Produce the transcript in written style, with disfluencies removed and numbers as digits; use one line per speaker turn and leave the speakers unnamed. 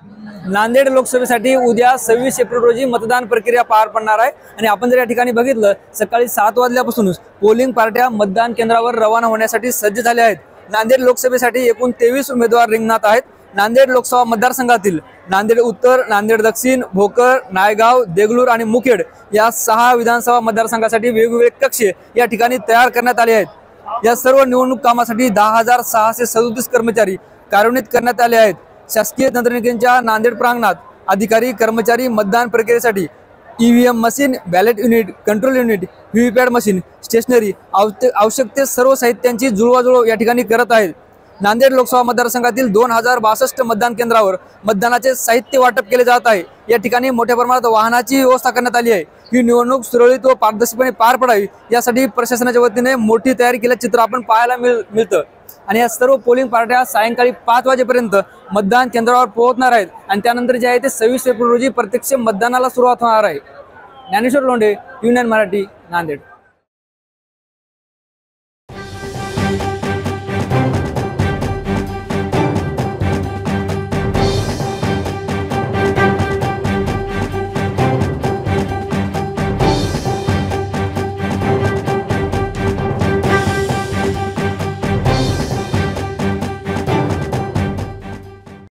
नांदेड लोकसभेसाठी उद्या 26 एप्रिल रोजी मतदान प्रक्रिया पार पडणार आहे आणि आपण जर या ठिकाणी बघितलं सकाळी 7 वाजल्यापासूनच पोलिंग पार्ट्या मतदान केंद्रावर रवाना होण्यासाठी सज्ज झाल्या आहेत। नांदेड लोकसभेसाठी एकूण 23 उमेदवार रिंगणात आहेत। नांदेड लोकसभा मतदारसंघातील नांदेड उत्तर, नांदेड दक्षिण, भोकर, नायगाव, देगलूर आणि मुखेड या 6 विधानसभा मतदारसंघासाठी वेगवेगळे कक्ष या ठिकाणी तयार करण्यात आले आहेत। या सर्व निवडणूक कामासाठी 10,637 कर्मचारी कार्यान्वित करण्यात आले आहेत। शासकीय तंत्रनिकेतनच्या नांदेड प्रांगणात अधिकारी कर्मचारी मतदान प्रक्रियेसाठी EVM machine, ballot unit, control unit, VVPAT machine, stationery आवश्यक ते सर्व साहित्यांची जुळवाजुळव या ठिकाणी करत आहेत। नांदेड लोकसभा मतदारसंघातील 2062 मतदान केंद्रावर मतदानाचे साहित्य वाटप केले जात आहे। या ठिकाणी मोठ्या प्रमाणात वाहनाची व्यवस्था करण्यात आली आहे। ही निवडणूक सुरळीत व पारदर्शकपणे पार पडावी यासाठी प्रशासनाच्या वतीने मोठी तयारी केल्याचे चित्र आपण पाहायला मिळतं आणि या सर्व पोलिंग पार्ट्या सायंकाळी 5 वाजेपर्यंत मतदान केंद्रावर पोहोचणार आहेत आणि त्यानंतर जे आहे ते 26 एप्रिल रोजी प्रत्यक्ष मतदानाला सुरुवात होणार आहे। ज्ञानेश्वर लोंढे, युनियन मराठी, नांदेड।